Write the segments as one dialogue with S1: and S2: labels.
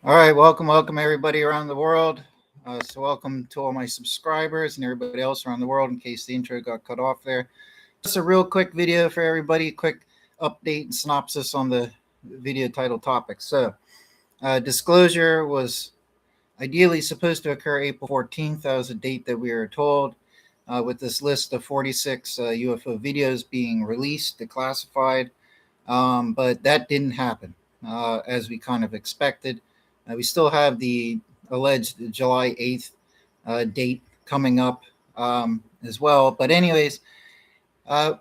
S1: All right, welcome everybody around the world. So welcome to all my subscribers and everybody else around the world in case the intro got cut off there. Just a real quick video for everybody, quick update and synopsis on the video title topic. So disclosure was ideally supposed to occur April 14th. That was a date that we were told with this list of 46 UFO videos being released, declassified. But that didn't happen as we kind of expected. We still have the alleged July 8th date coming up as well. But anyways, uh,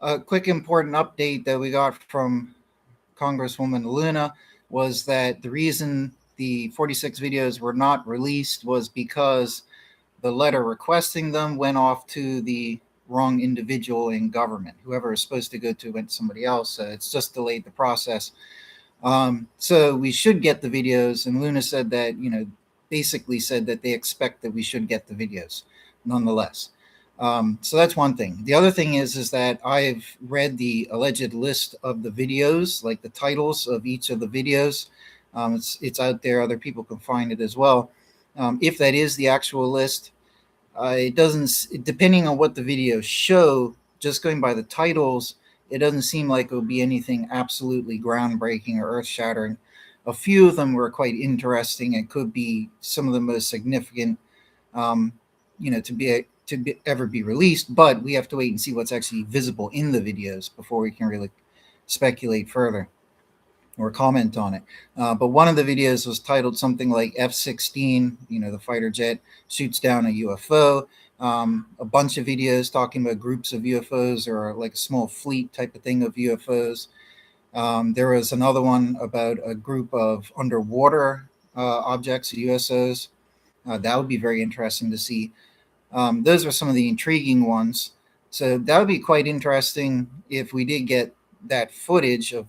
S1: a quick important update that we got from Congresswoman Luna was that the reason the 46 videos were not released was because the letter requesting them went off to the wrong individual in government. Whoever is supposed to go to went to somebody else. It's just delayed the process. So we should get the videos, and Luna said that, basically said that they expect that we should get the videos nonetheless. So that's one thing. The other thing is that I've read the alleged list of the videos, like the titles of each of the videos. It's out there. Other people can find it as well. If that is the actual list, it doesn't, depending on what the videos show, just going by the titles, it doesn't seem like it would be anything absolutely groundbreaking or earth-shattering. A few of them were quite interesting and could be some of the most significant, to ever be released. But we have to wait and see what's actually visible in the videos before we can really speculate further or comment on it. But one of the videos was titled something like F-16, the fighter jet shoots down a UFO. A bunch of videos talking about groups of UFOs or like a small fleet type of thing of UFOs. There was another one about a group of underwater objects, USOs. That would be very interesting to see. Those are some of the intriguing ones. So that would be quite interesting if we did get that footage of,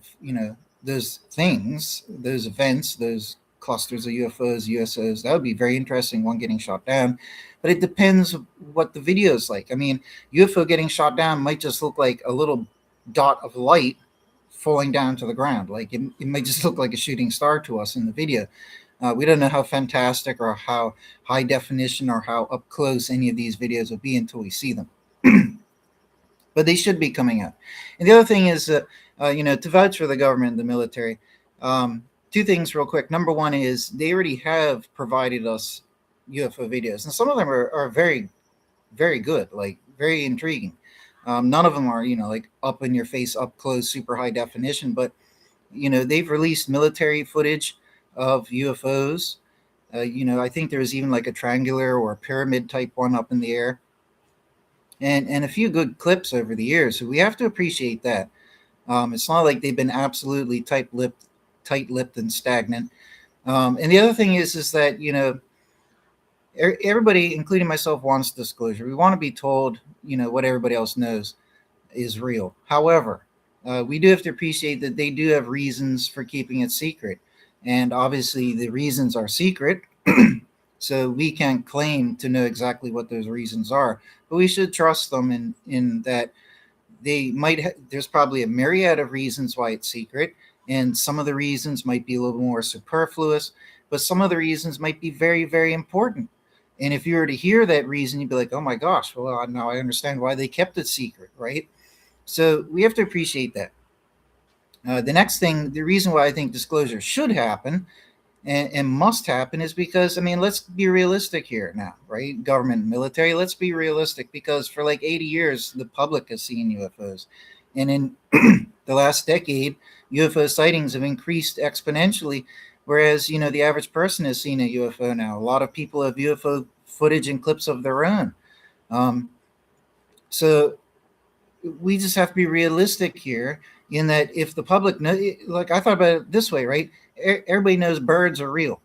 S1: those things, those events, those clusters of UFOs, USOs. That would be very interesting, one getting shot down. But it depends what the video is like. I mean, UFO getting shot down might just look like a little dot of light falling down to the ground. Like it might just look like a shooting star to us in the video. We don't know how fantastic or how high definition or how up close any of these videos will be until we see them. But they should be coming out. And the other thing is, to vouch for the government and the military, two things real quick. Number one is they already have provided us UFO videos, and some of them are very, very good, like very intriguing. None of them are, like up in your face, up close, super high definition, but, they've released military footage of UFOs. I think there's even like a triangular or a pyramid type one up in the air. And a few good clips over the years. So we have to appreciate that. It's not like they've been absolutely tight-lipped and stagnant. And the other thing is that, everybody, including myself, wants disclosure. We want to be told, what everybody else knows is real. However, we do have to appreciate that they do have reasons for keeping it secret. And obviously the reasons are secret. So we can't claim to know exactly what those reasons are, but we should trust them in that they might. There's probably a myriad of reasons why it's secret, and some of the reasons might be a little more superfluous, but some of the reasons might be very, very important. And if you were to hear that reason, you'd be like, "Oh my gosh! Well, now I understand why they kept it secret, right?" So we have to appreciate that. The next thing, the reason why I think disclosure should happen and must happen is because, let's be realistic here now, right? Government and military, let's be realistic, because for like 80 years, the public has seen UFOs. And in the last decade, UFO sightings have increased exponentially, whereas, the average person has seen a UFO now. A lot of people have UFO footage and clips of their own. So we just have to be realistic here in that if the public like I thought about it this way, right? Everybody knows birds are real,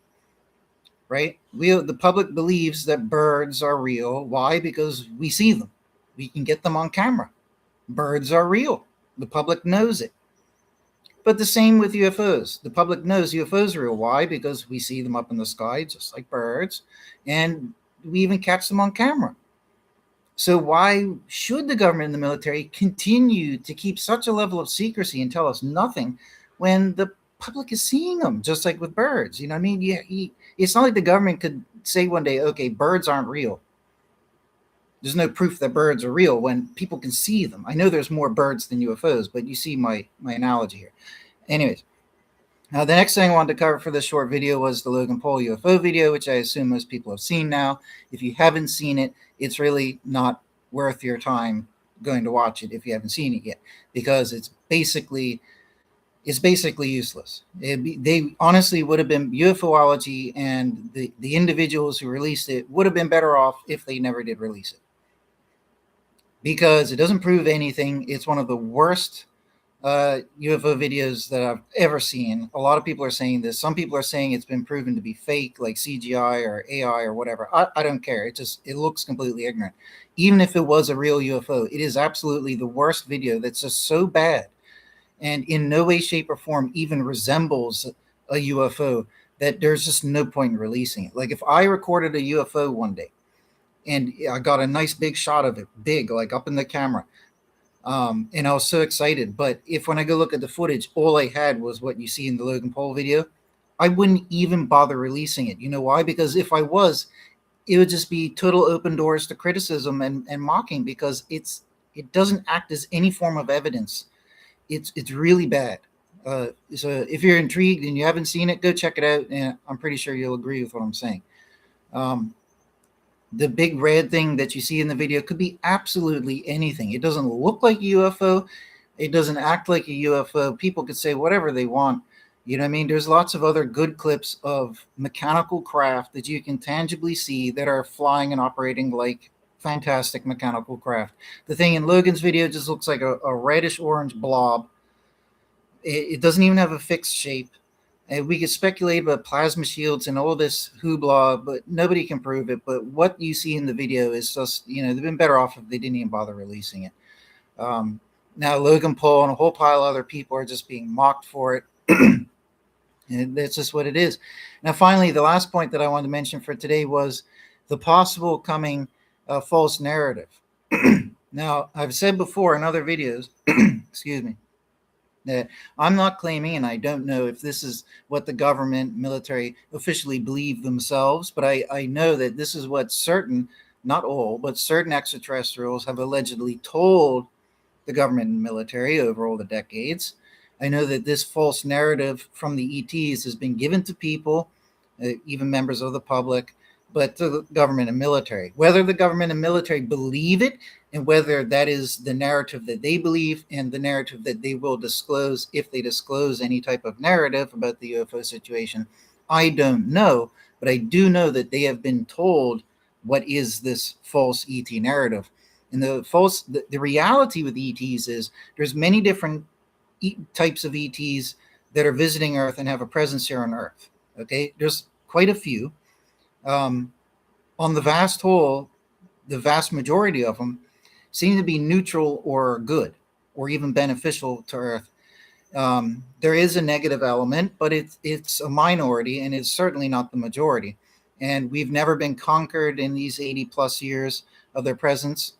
S1: right? The public believes that birds are real. Why? Because we see them. We can get them on camera. Birds are real. The public knows it. But the same with UFOs. The public knows UFOs are real. Why? Because we see them up in the sky, just like birds, and we even catch them on camera. So why should the government and the military continue to keep such a level of secrecy and tell us nothing when the public is seeing them, just like with birds. You know what I mean? It's not like the government could say one day, okay, birds aren't real. There's no proof that birds are real when people can see them. I know there's more birds than UFOs, but you see my analogy here. Anyways, now the next thing I wanted to cover for this short video was the Logan Paul UFO video, which I assume most people have seen now. If you haven't seen it, it's really not worth your time going to watch it if you haven't seen it yet, because it's basically useless. They honestly would have been UFOlogy, and the individuals who released it would have been better off if they never did release it, because it doesn't prove anything. It's one of the worst UFO videos that I've ever seen. A lot of people are saying this. Some people are saying it's been proven to be fake, like CGI or AI or whatever. I don't care. It looks completely ignorant. Even if it was a real UFO, it is absolutely the worst video. That's just so bad, and in no way, shape, or form even resembles a UFO, that there's just no point in releasing it. Like if I recorded a UFO one day and I got a nice big shot of it, big, like up in the camera, and I was so excited. But if when I go look at the footage, all I had was what you see in the Logan Paul video, I wouldn't even bother releasing it. You know why? Because if I was, it would just be total open doors to criticism and mocking, because it doesn't act as any form of evidence. It's really bad. So if you're intrigued and you haven't seen it, go check it out, and I'm pretty sure you'll agree with what I'm saying. Um, the big red thing that you see in the video could be absolutely anything. It doesn't look like a UFO. It doesn't act like a UFO. People could say whatever they want. You know what I mean? There's lots of other good clips of mechanical craft that you can tangibly see that are flying and operating like fantastic mechanical craft. The thing in Logan's video just looks like a reddish orange blob. It doesn't even have a fixed shape. And we could speculate about plasma shields and all this hoopla, but nobody can prove it. But what you see in the video is just, they've been better off if they didn't even bother releasing it. Now, Logan Paul and a whole pile of other people are just being mocked for it. And that's just what it is. Now, finally, the last point that I wanted to mention for today was the possible coming false narrative. Now, I've said before in other videos, excuse me, that I'm not claiming, and I don't know if this is what the government, military officially believe themselves, but I know that this is what certain, not all, but certain extraterrestrials have allegedly told the government and military over all the decades. I know that this false narrative from the ETs has been given to people, even members of the public, but to the government and military. Whether the government and military believe it, and whether that is the narrative that they believe and the narrative that they will disclose, if they disclose any type of narrative about the UFO situation, I don't know. But I do know that they have been told what is this false ET narrative. And the reality with ETs is there's many different types of ETs that are visiting Earth and have a presence here on Earth. Okay, there's quite a few. On the vast whole, the vast majority of them seem to be neutral or good or even beneficial to Earth. There is a negative element, but it's a minority, and it's certainly not the majority. And we've never been conquered in these 80 plus years of their presence.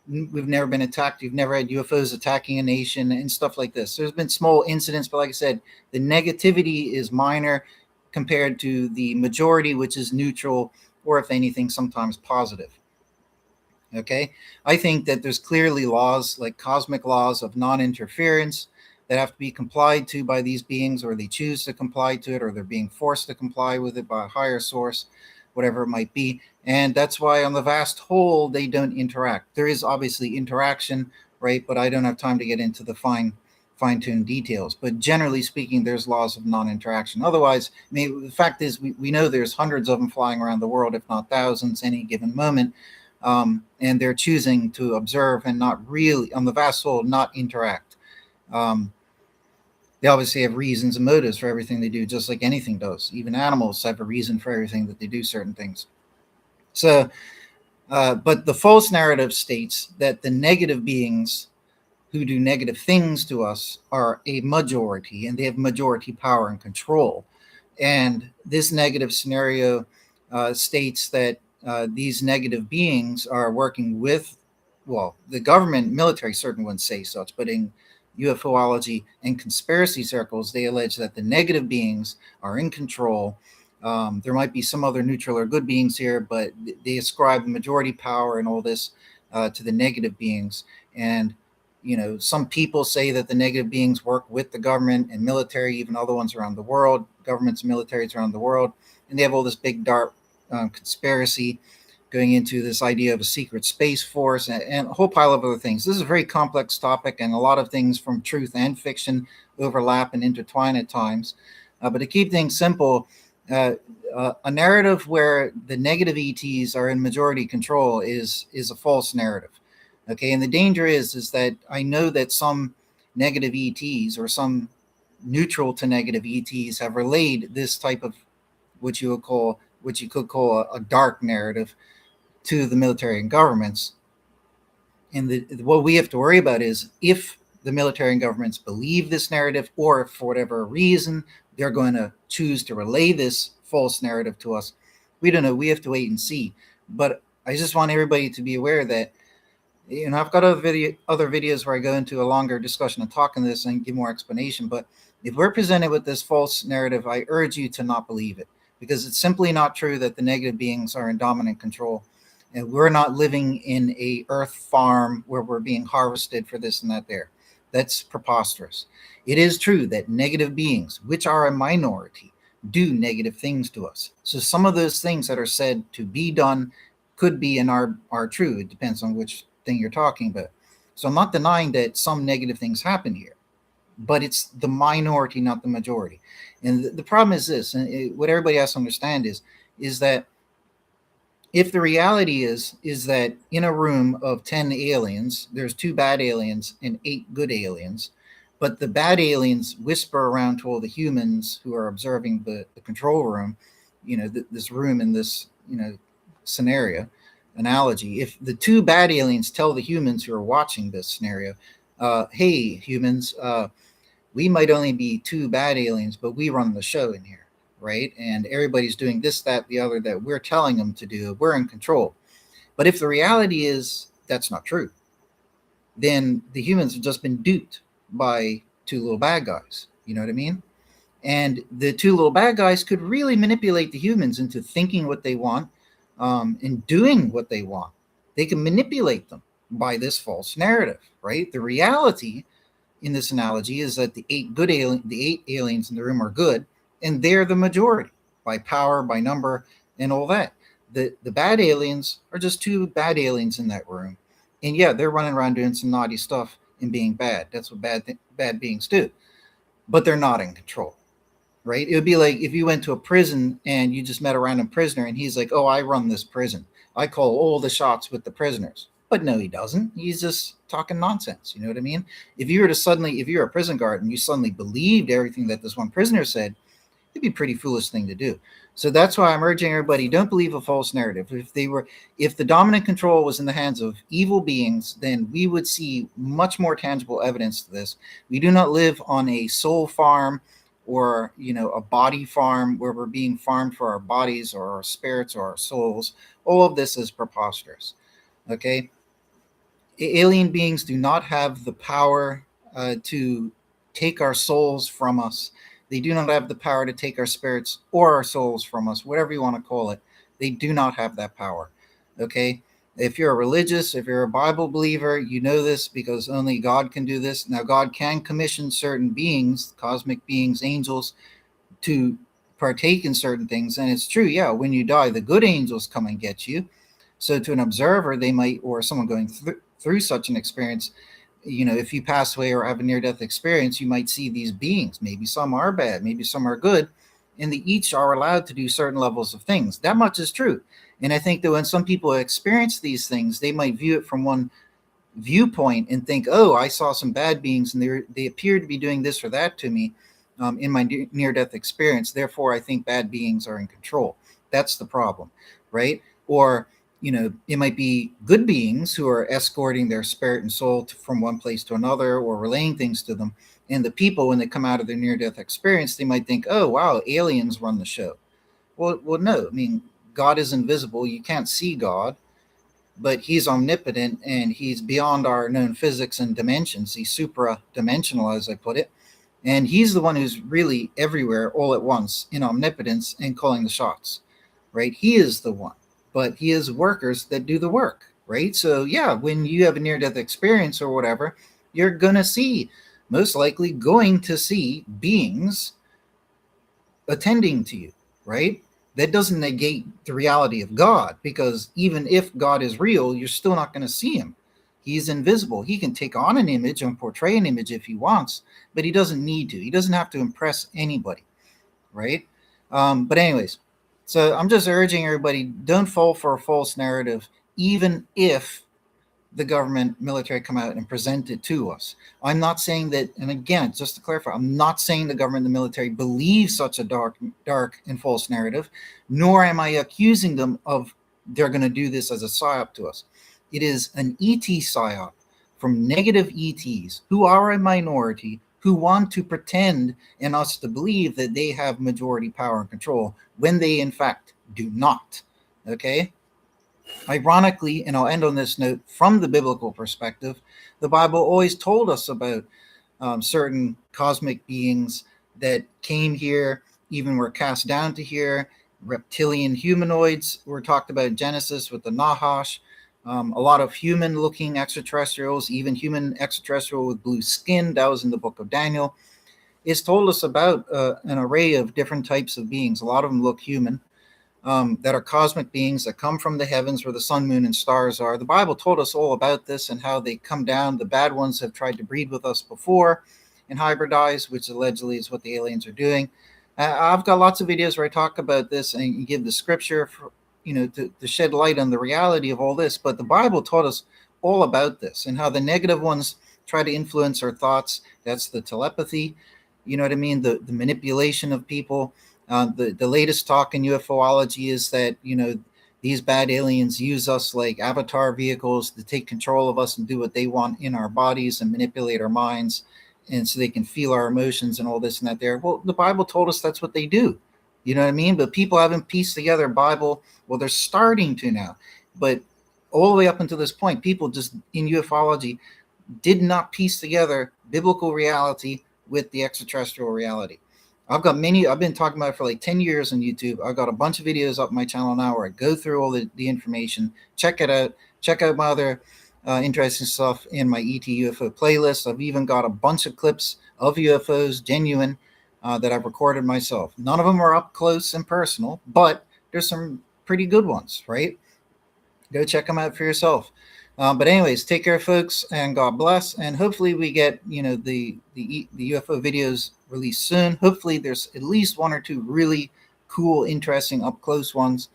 S1: We've never been attacked. We've never had UFOs attacking a nation and stuff like this. There's been small incidents, but like I said, the negativity is minor compared to the majority, which is neutral, or if anything, sometimes positive. Okay, I think that there's clearly laws, like cosmic laws of non-interference, that have to be complied to by these beings, or they choose to comply to it, or they're being forced to comply with it by a higher source, whatever it might be. And that's why on the vast whole, they don't interact. There is obviously interaction, right? But I don't have time to get into the fine-tuned details. But generally speaking, there's laws of non-interaction. Otherwise, I mean, the fact is, we know there's hundreds of them flying around the world, if not thousands, any given moment. And they're choosing to observe and not really, on the vast whole, not interact. They obviously have reasons and motives for everything they do, just like anything does. Even animals have a reason for everything that they do certain things. So, but the false narrative states that the negative beings who do negative things to us are a majority, and they have majority power and control. And this negative scenario states that these negative beings are working with, well, the government, military certainly wouldn't say such, but in UFOlogy, and conspiracy circles, they allege that the negative beings are in control. There might be some other neutral or good beings here, but they ascribe the majority power and all this to the negative beings. And some people say that the negative beings work with the government and military, even other ones around the world, governments and militaries around the world, and they have all this big dark conspiracy going into this idea of a secret space force and a whole pile of other things. This is a very complex topic, and a lot of things from truth and fiction overlap and intertwine at times. But to keep things simple, a narrative where the negative ETs are in majority control is a false narrative. Okay, and the danger is that I know that some negative ETs or some neutral to negative ETs have relayed this type of what you could call a dark narrative to the military and governments. And what we have to worry about is if the military and governments believe this narrative, or if for whatever reason they're going to choose to relay this false narrative to us. We don't know. We have to wait and see. But I just want everybody to be aware that I've got other videos where I go into a longer discussion and talk on this and give more explanation. But if we're presented with this false narrative, I urge you to not believe it, because it's simply not true that the negative beings are in dominant control. And we're not living in a earth farm where we're being harvested for this and that there. That's preposterous. It is true that negative beings, which are a minority, do negative things to us. So some of those things that are said to be done could be and are true. It depends on which thing you're talking about. So I'm not denying that some negative things happen here, but it's the minority, not the majority. And the problem is this, and what everybody has to understand is that if the reality is that in a room of 10 aliens, there's 2 bad aliens and 8 good aliens, but the bad aliens whisper around to all the humans who are observing the control room, this room in this, scenario analogy. If the 2 bad aliens tell the humans who are watching this scenario, hey, humans, we might only be 2 bad aliens, but we run the show in here, right? And everybody's doing this, that, the other that we're telling them to do. We're in control. But if the reality is that's not true, then the humans have just been duped by 2 little bad guys. You know what I mean? And the 2 little bad guys could really manipulate the humans into thinking what they want and doing what they want. They can manipulate them by this false narrative, right? The reality in this analogy is that the 8 aliens in the room are good, and they're the majority by power, by number, and all that. The bad aliens are just 2 bad aliens in that room. And yeah, they're running around doing some naughty stuff and being bad. That's what bad beings do. But they're not in control, right? It would be like if you went to a prison and you just met a random prisoner and he's like, oh, I run this prison. I call all the shots with the prisoners. But no, he doesn't. He's just talking nonsense. You know what I mean? If you're a prison guard and you suddenly believed everything that this one prisoner said, it'd be a pretty foolish thing to do. So that's why I'm urging everybody, don't believe a false narrative. If the dominant control was in the hands of evil beings, then we would see much more tangible evidence to this. We do not live on a soul farm or, a body farm where we're being farmed for our bodies or our spirits or our souls. All of this is preposterous. Okay? Alien beings do not have the power to take our souls from us. They do not have the power to take our spirits or our souls from us, whatever you want to call it. They do not have that power. Okay? If you're a religious, if you're a Bible believer, you know this because only God can do this. Now, God can commission certain beings, cosmic beings, angels, to partake in certain things. And it's true, yeah, when you die, the good angels come and get you. So to an observer, they might, or someone going through such an experience, if you pass away or have a near-death experience, you might see these beings. Maybe some are bad, maybe some are good, and they each are allowed to do certain levels of things. That much is true. And I think that when some people experience these things, they might view it from one viewpoint and think, oh, I saw some bad beings and they appear to be doing this or that to me in my near-death experience. Therefore, I think bad beings are in control. That's the problem, right? Or it might be good beings who are escorting their spirit and soul from one place to another or relaying things to them. And the people, when they come out of their near-death experience, they might think, oh, wow, aliens run the show. Well, no. I mean, God is invisible. You can't see God. but he's omnipotent and he's beyond our known physics and dimensions. He's supra-dimensional, as I put it. And he's the one who's really everywhere all at once in omnipotence and calling the shots, right? He is the one, but he has workers that do the work, right? So yeah, when you have a near-death experience or whatever, you're most likely going to see beings attending to you, right? That doesn't negate the reality of God, because even if God is real, you're still not going to see him. He's invisible. He can take on an image and portray an image if he wants, but he doesn't need to. He doesn't have to impress anybody, right? But anyways, so I'm just urging everybody, don't fall for a false narrative, even if the government military come out and present it to us. I'm not saying that, and again, just to clarify, I'm not saying the government and the military believe such a dark and false narrative, nor am I accusing them of they're going to do this as a psyop to us. It is an ET psyop from negative ETs who are a minority, who want to pretend and us to believe that they have majority power and control when they in fact do not. Okay? Ironically, and I'll end on this note, from the biblical perspective, the Bible always told us about certain cosmic beings that came here, even were cast down to here. Reptilian humanoids were talked about in Genesis with the Nahash. A lot of human-looking extraterrestrials, even human extraterrestrial with blue skin, that was in the book of Daniel. It's told us about an array of different types of beings. A lot of them look human. That are cosmic beings that come from the heavens where the sun, moon, and stars are. The Bible told us all about this and how they come down. The bad ones have tried to breed with us before and hybridize, which allegedly is what the aliens are doing. I've got lots of videos where I talk about this and give the scripture for, to shed light on the reality of all this. But the Bible taught us all about this and how the negative ones try to influence our thoughts. That's the telepathy, you know what I mean? The manipulation of people. The latest talk in UFOlogy is that, these bad aliens use us like avatar vehicles to take control of us and do what they want in our bodies and manipulate our minds, and so they can feel our emotions and all this and that there. Well, the Bible told us that's what they do. You know what I mean? But people haven't pieced together Bible. Well, they're starting to now. But all the way up until this point, people just in UFOlogy did not piece together biblical reality with the extraterrestrial reality. I've been talking about it for like 10 years on YouTube. I've got a bunch of videos up my channel now where I go through all the information. Check it out. Check out my other interesting stuff in my ET UFO playlist. I've even got a bunch of clips of UFOs, genuine, that I've recorded myself. None of them are up close and personal, but there's some pretty good ones, right? Go check them out for yourself. But anyways, take care, folks, and God bless. And hopefully we get, the UFO videos released soon. Hopefully there's at least one or two really cool, interesting, up close ones,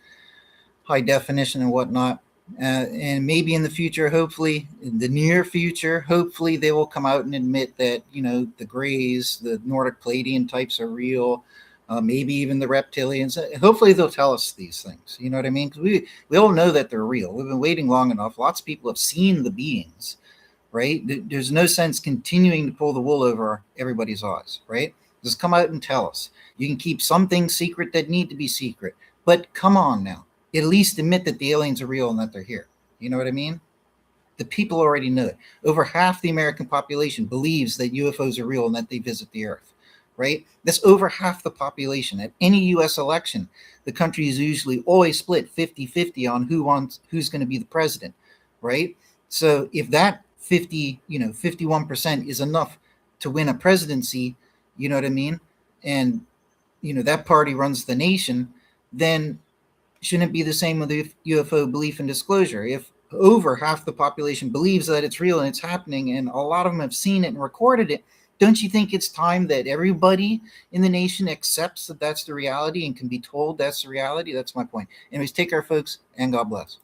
S1: high definition and whatnot. And maybe in the future, hopefully in the near future, hopefully they will come out and admit that, the Greys, the Nordic Palladian types are real. Maybe even the reptilians. Hopefully they'll tell us these things. You know what I mean? Because we all know that they're real. We've been waiting long enough. Lots of people have seen the beings, right? There's no sense continuing to pull the wool over everybody's eyes, right? Just come out and tell us. You can keep some things secret that need to be secret, but come on now. At least admit that the aliens are real and that they're here. You know what I mean? The people already know it. Over half the American population believes that UFOs are real and that they visit the Earth. Right? That's over half the population. At any U.S. election, the country is usually always split 50-50 on who's going to be the president, right? So if that 51% is enough to win a presidency, you know what I mean? And, that party runs the nation, then shouldn't it be the same with the UFO belief and disclosure? If over half the population believes that it's real and it's happening, and a lot of them have seen it and recorded it, don't you think it's time that everybody in the nation accepts that that's the reality and can be told that's the reality? That's my point. Anyways, take care, folks, and God bless.